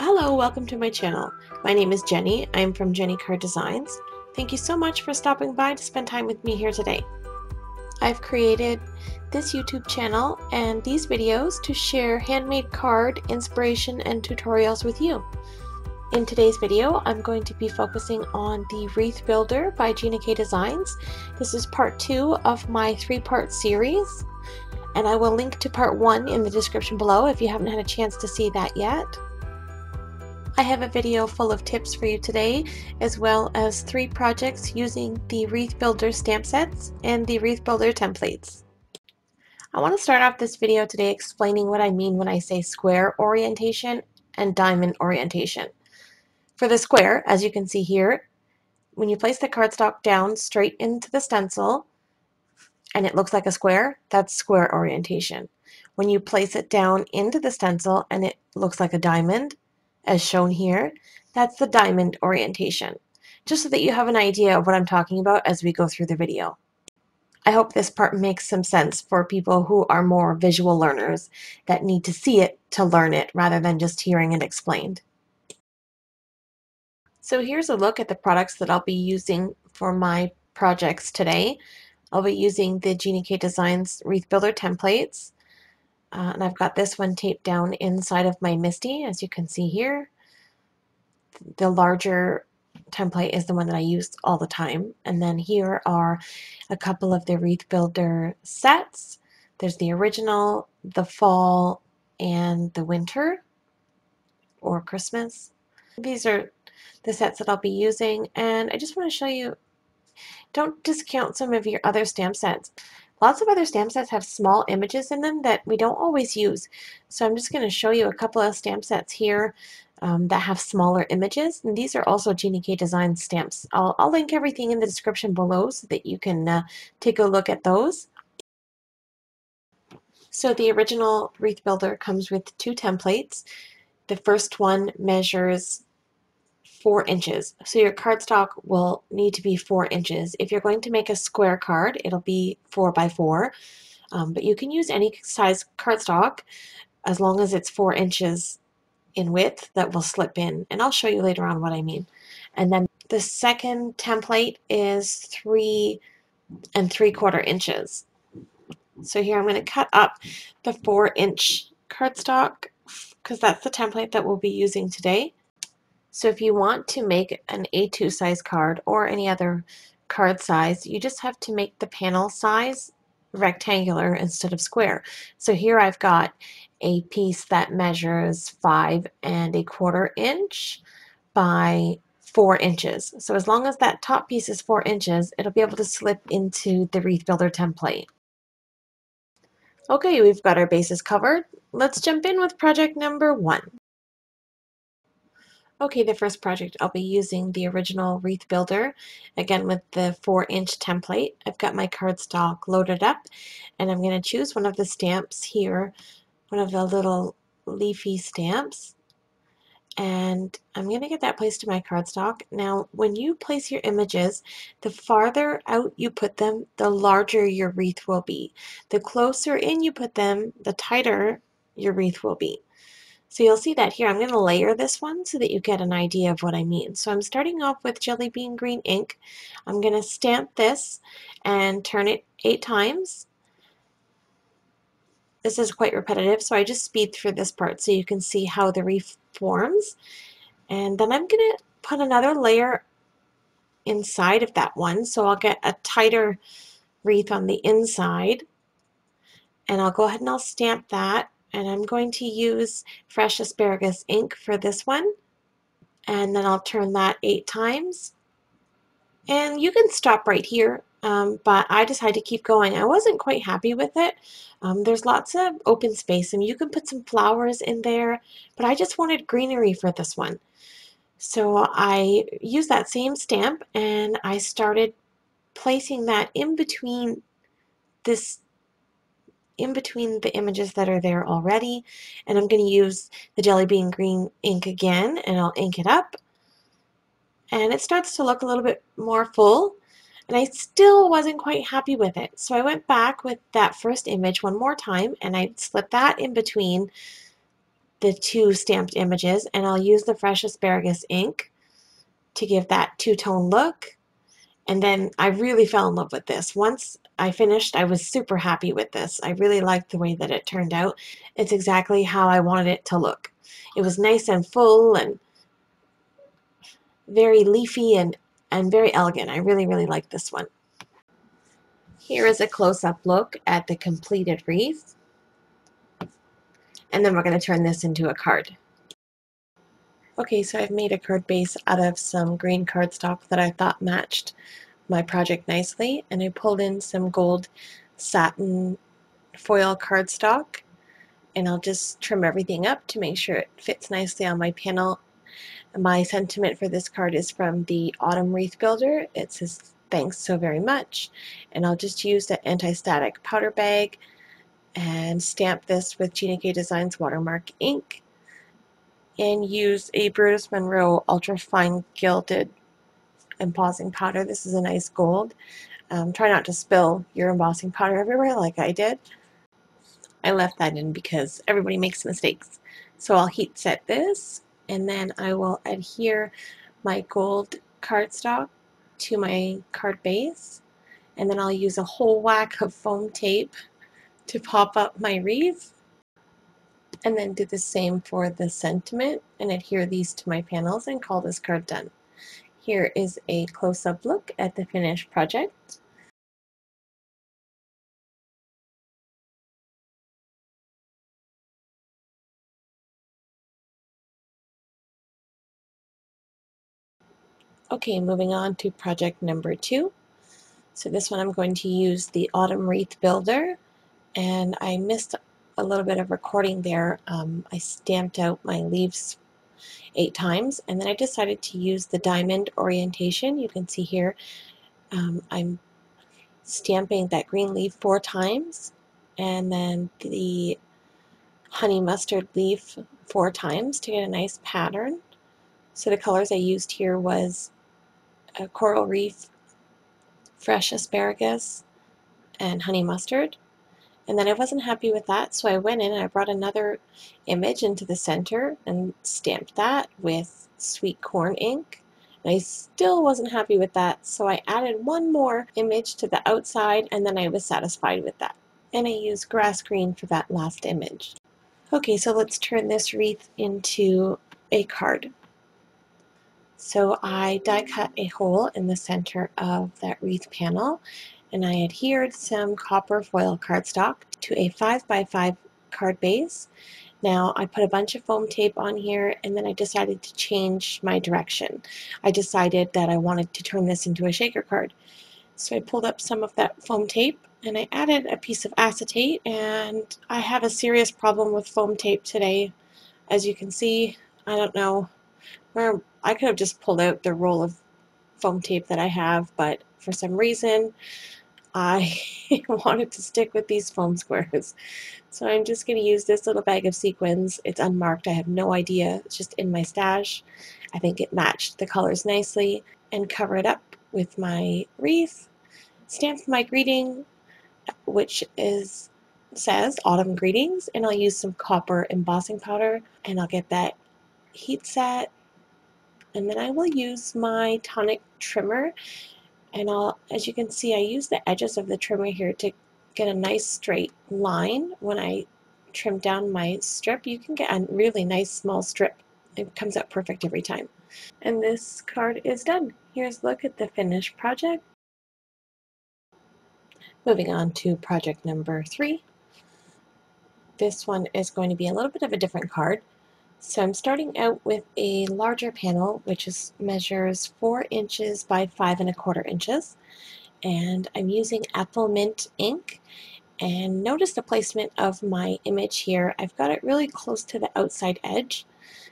Hello, welcome to my channel. My name is Jenny. I'm from Jenny Card Designs. Thank you so much for stopping by to spend time with me here today. I've created this YouTube channel and these videos to share handmade card inspiration and tutorials with you. In today's video, I'm going to be focusing on the Wreath Builder by Gina Designs. This is part 2 of my 3-part series, and I will link to part 1 in the description below if you haven't had a chance to see that yet. I have a video full of tips for you today, as well as 3 projects using the Wreath Builder stamp sets and the Wreath Builder templates. I want to start off this video today explaining what I mean when I say square orientation and diamond orientation. For the square, as you can see here, when you place the cardstock down straight into the stencil and it looks like a square, that's square orientation. When you place it down into the stencil and it looks like a diamond, as shown here, that's the diamond orientation, just so that you have an idea of what I'm talking about as we go through the video. I hope this part makes some sense for people who are more visual learners that need to see it to learn it rather than just hearing it explained. So here's a look at the products that I'll be using for my projects today. I'll be using the Gina Designs Wreath Builder templates. And I've got this one taped down inside of my Misti, as you can see here. The larger template is the one that I use all the time. And then here are a couple of the Wreath Builder sets. There's the original, the fall, and the winter, or Christmas. These are the sets that I'll be using, and I just want to show you, don't discount some of your other stamp sets. Lots of other stamp sets have small images in them that we don't always use. So I'm just going to show you a couple of stamp sets here that have smaller images. And these are also Gina Design stamps. I'll link everything in the description below so that you can take a look at those. So the original Wreath Builder comes with 2 templates. The first one measures 4 inches. So your cardstock will need to be 4 inches. If you're going to make a square card, it'll be 4 by 4. But you can use any size cardstock as long as it's 4 inches in width that will slip in. And I'll show you later on what I mean. And then the second template is 3 3/4 inches. So here I'm going to cut up the 4-inch cardstock because that's the template that we'll be using today. So if you want to make an A2 size card or any other card size, you just have to make the panel size rectangular instead of square. So here I've got a piece that measures 5 1/4 inch by 4 inches. So as long as that top piece is 4 inches, it'll be able to slip into the Wreath Builder template. Okay, we've got our bases covered. Let's jump in with project number 1. Okay, the first project I'll be using the original Wreath Builder, again with the 4-inch template. I've got my cardstock loaded up, and I'm going to choose one of the stamps here, one of the little leafy stamps, and I'm going to get that placed to my cardstock. Now, when you place your images, the farther out you put them, the larger your wreath will be. The closer in you put them, the tighter your wreath will be. So you'll see that here. I'm going to layer this one so that you get an idea of what I mean. So I'm starting off with jelly bean green ink. I'm going to stamp this and turn it 8 times. This is quite repetitive, so I just speed through this part so you can see how the wreath forms. And then I'm going to put another layer inside of that one, so I'll get a tighter wreath on the inside. And I'll go ahead and I'll stamp that. And I'm going to use fresh asparagus ink for this one. And then I'll turn that 8 times. And you can stop right here, but I decided to keep going. I wasn't quite happy with it. There's lots of open space, and you can put some flowers in there, but I just wanted greenery for this one. So I used that same stamp, and I started placing that in between the images that are there already, and I'm going to use the jelly bean green ink again, and I'll ink it up, and it starts to look a little bit more full, and I still wasn't quite happy with it. So I went back with that first image one more time, and I slipped that in between the two stamped images, and I'll use the fresh asparagus ink to give that two-tone look. And then I really fell in love with this. Once I finished, I was super happy with this. I really liked the way that it turned out. It's exactly how I wanted it to look. It was nice and full and very leafy and very elegant. I really, really like this one. Here is a close-up look at the completed wreath. And then we're going to turn this into a card. Okay, so I've made a card base out of some green cardstock that I thought matched my project nicely, and I pulled in some gold satin foil cardstock, and I'll just trim everything up to make sure it fits nicely on my panel. My sentiment for this card is from the Autumn Wreath Builder. It says, "Thanks so very much," and I'll just use the anti-static powder bag and stamp this with Gina Designs watermark ink, and use a Brutus Monroe ultra fine gilded embossing powder. This is a nice gold. Try not to spill your embossing powder everywhere like I did. I left that in because everybody makes mistakes. So I'll heat set this, and then I will adhere my gold cardstock to my card base, and then I'll use a whole whack of foam tape to pop up my wreath, and then do the same for the sentiment and adhere these to my panels and call this card done. Here is a close-up look at the finished project. Okay, moving on to project number 2. So this one I'm going to use the Autumn Wreath Builder, and I missed a little bit of recording there. I stamped out my leaves 8 times, and then I decided to use the diamond orientation. You can see here I'm stamping that green leaf 4 times, and then the honey mustard leaf 4 times to get a nice pattern. So the colors I used here was a coral reef, fresh asparagus, and honey mustard. And then I wasn't happy with that, so I went in and I brought another image into the center and stamped that with sweet corn ink. And I still wasn't happy with that, so I added one more image to the outside, and then I was satisfied with that. And I used grass green for that last image. Okay, so let's turn this wreath into a card. So I die cut a hole in the center of that wreath panel, and I adhered some copper foil cardstock to a 5x5 card base. Now I put a bunch of foam tape on here, and then I decided to change my direction. I decided that I wanted to turn this into a shaker card. So I pulled up some of that foam tape, and I added a piece of acetate, and I have a serious problem with foam tape today. As you can see, I don't know where I could have just pulled out the roll of foam tape that I have, but for some reason I wanted to stick with these foam squares. So I'm just going to use this little bag of sequins. It's unmarked. I have no idea. It's just in my stash. I think it matched the colors nicely, and cover it up with my wreath. Stamp my greeting, which says Autumn Greetings, and I'll use some copper embossing powder, and I'll get that heat set. And then I will use my tonic trimmer, and as you can see, I use the edges of the trimmer here to get a nice straight line. When I trim down my strip, you can get a really nice small strip. It comes out perfect every time. And this card is done. Here's a look at the finished project. Moving on to project number 3. This one is going to be a little bit of a different card. So I'm starting out with a larger panel, which measures 4 inches by 5¼ inches. And I'm using apple mint ink. And notice the placement of my image here. I've got it really close to the outside edge.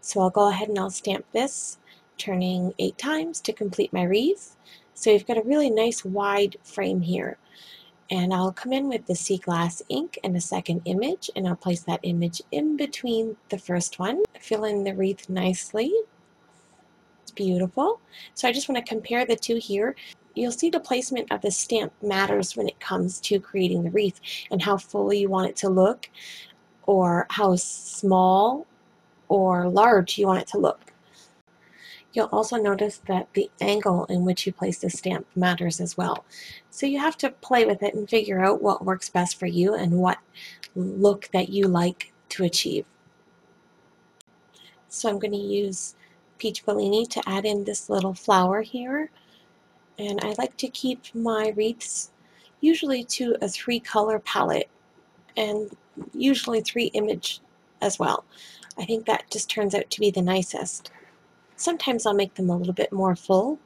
So I'll go ahead and I'll stamp this, turning 8 times to complete my wreath. So you've got a really nice wide frame here. And I'll come in with the sea glass ink and a second image, and I'll place that image in between the first one, fill in the wreath nicely. It's beautiful. So I just want to compare the two here. You'll see the placement of the stamp matters when it comes to creating the wreath, and how full you want it to look or how small or large you want it to look. You'll also notice that the angle in which you place the stamp matters as well. So you have to play with it and figure out what works best for you and what look that you like to achieve. So I'm going to use Peach Bellini to add in this little flower here. And I like to keep my wreaths usually to a 3-color palette and usually 3 image as well. I think that just turns out to be the nicest. Sometimes I'll make them a little bit more full,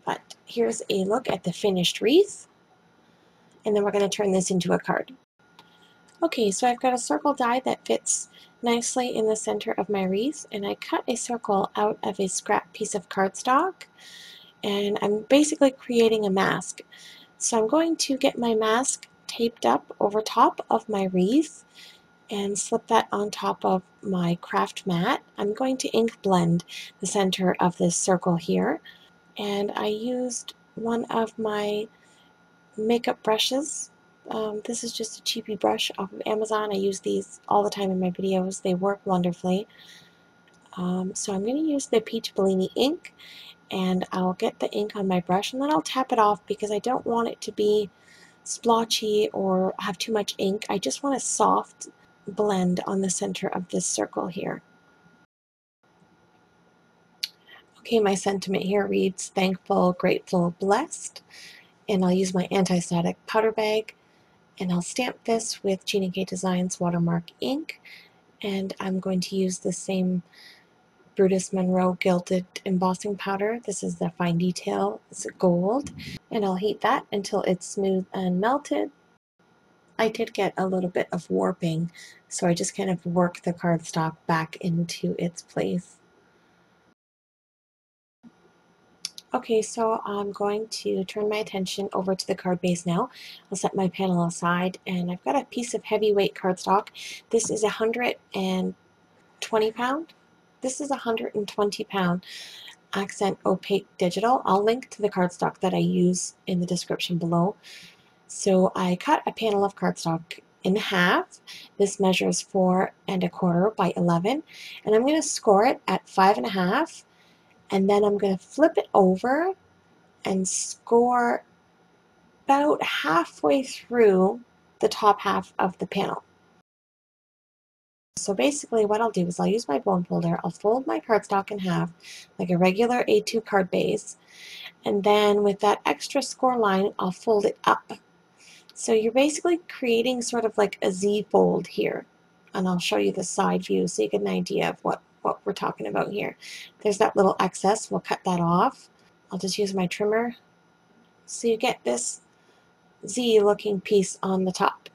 but here's a look at the finished wreath. And then we're going to turn this into a card. Okay, so I've got a circle die that fits nicely in the center of my wreath, and I cut a circle out of a scrap piece of cardstock, and I'm basically creating a mask. So I'm going to get my mask taped up over top of my wreath and slip that on top of my craft mat. I'm going to ink blend the center of this circle here, and I used one of my makeup brushes. This is just a cheapy brush off of Amazon. I use these all the time in my videos. They work wonderfully. So I'm going to use the Peach Bellini ink, and I'll get the ink on my brush and then I'll tap it off because I don't want it to be splotchy or have too much ink. I just want a soft blend on the center of this circle here. Okay, my sentiment here reads thankful, grateful, blessed, and I'll use my anti-static powder bag, and I'll stamp this with Gina Designs watermark ink, and I'm going to use the same Brutus Monroe gilded embossing powder. This is the fine detail, it's gold, and I'll heat that until it's smooth and melted. I did get a little bit of warping, so I just kind of work the cardstock back into its place. Okay, so I'm going to turn my attention over to the card base now. I'll set my panel aside, and I've got a piece of heavyweight cardstock. This is 120 pound. This is 120 pound accent opaque digital. I'll link to the cardstock that I use in the description below. So I cut a panel of cardstock in half. This measures 4 1/4 by 11, and I'm going to score it at 5 1/2, and then I'm going to flip it over and score about halfway through the top half of the panel. So basically what I'll do is I'll use my bone folder, I'll fold my cardstock in half like a regular A2 card base, and then with that extra score line I'll fold it up. So you're basically creating sort of like a Z fold here, and I'll show you the side view so you get an idea of what we're talking about here. There's that little excess, we'll cut that off. I'll just use my trimmer so you get this Z looking piece on the top.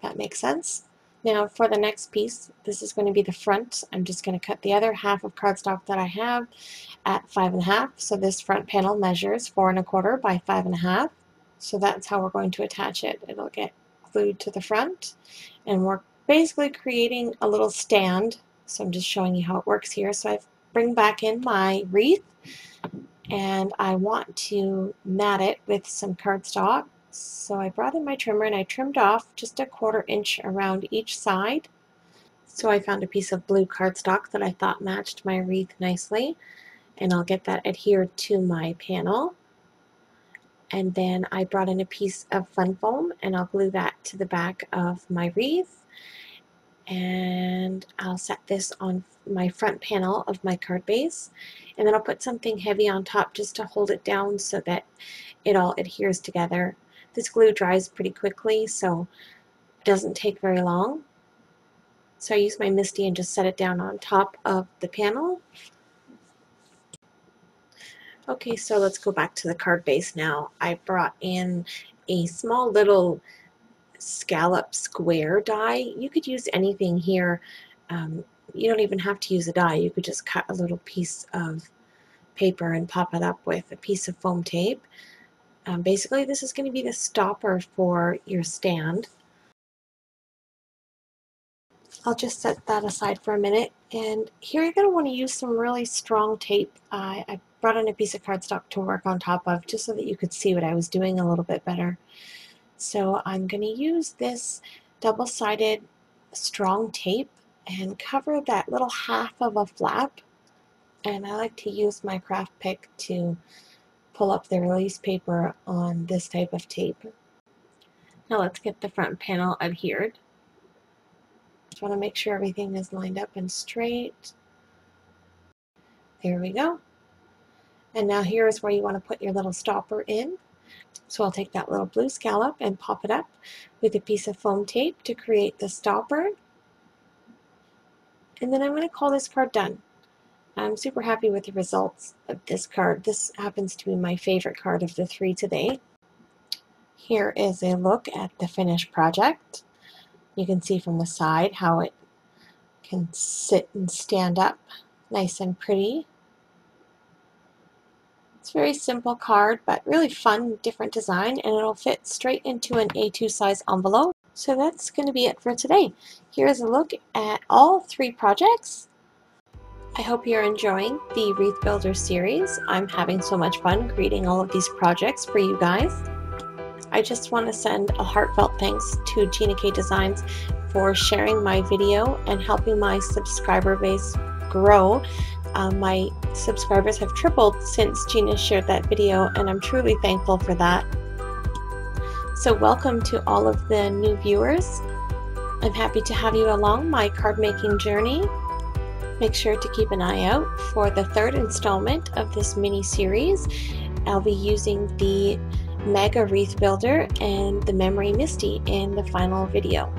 That makes sense? Now for the next piece, this is going to be the front. I'm just going to cut the other half of cardstock that I have at 5 1/2. So this front panel measures 4 1/4 by 5 1/2. So that's how we're going to attach it. It'll get glued to the front, and we're basically creating a little stand. So I'm just showing you how it works here. So I bring back in my wreath, and I want to mat it with some cardstock. So I brought in my trimmer and I trimmed off just 1/4 inch around each side. So I found a piece of blue cardstock that I thought matched my wreath nicely, and I'll get that adhered to my panel. And then I brought in a piece of fun foam and I'll glue that to the back of my wreath, and I'll set this on my front panel of my card base, and then I'll put something heavy on top just to hold it down so that it all adheres together. This glue dries pretty quickly, so it doesn't take very long. So I use my Misti and just set it down on top of the panel. Okay, so let's go back to the card base now. I brought in a small little scallop square die. You could use anything here. You don't even have to use a die. You could just cut a little piece of paper and pop it up with a piece of foam tape. Basically, this is going to be the stopper for your stand. I'll just set that aside for a minute, and here you're going to want to use some really strong tape. I brought in a piece of cardstock to work on top of just so that you could see what I was doing a little bit better. So I'm going to use this double-sided strong tape, and cover that little half of a flap. And I like to use my craft pick to pull up the release paper on this type of tape. Now let's get the front panel adhered. Just want to make sure everything is lined up and straight. There we go. And now here is where you want to put your little stopper in. So I'll take that little blue scallop and pop it up with a piece of foam tape to create the stopper. And then I'm going to call this card done. I'm super happy with the results of this card. This happens to be my favorite card of the 3 today. Here is a look at the finished project. You can see from the side how it can sit and stand up nice and pretty. It's a very simple card, but really fun, different design, and it'll fit straight into an A2 size envelope. So that's going to be it for today. Here's a look at all 3 projects. I hope you're enjoying the Wreath Builder series. I'm having so much fun creating all of these projects for you guys. I just want to send a heartfelt thanks to Gina K Designs for sharing my video and helping my subscriber base grow. My subscribers have tripled since Gina shared that video, and I'm truly thankful for that. So welcome to all of the new viewers. I'm happy to have you along my card making journey. Make sure to keep an eye out for the 3rd installment of this mini series. I'll be using the Mega Wreath Builder and the Memory Misti in the final video.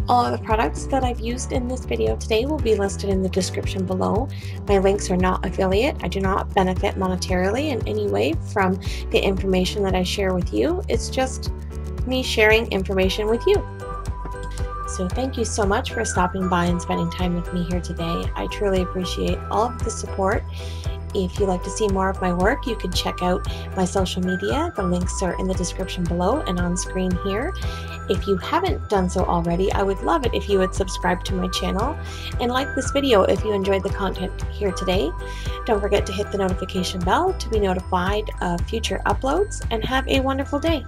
All of the products that I've used in this video today will be listed in the description below. My links are not affiliate. I do not benefit monetarily in any way from the information that I share with you. It's just me sharing information with you. So thank you so much for stopping by and spending time with me here today. I truly appreciate all of the support. If you'd like to see more of my work, you can check out my social media. The links are in the description below and on screen here. If you haven't done so already, I would love it if you would subscribe to my channel and like this video if you enjoyed the content here today. Don't forget to hit the notification bell to be notified of future uploads, and have a wonderful day.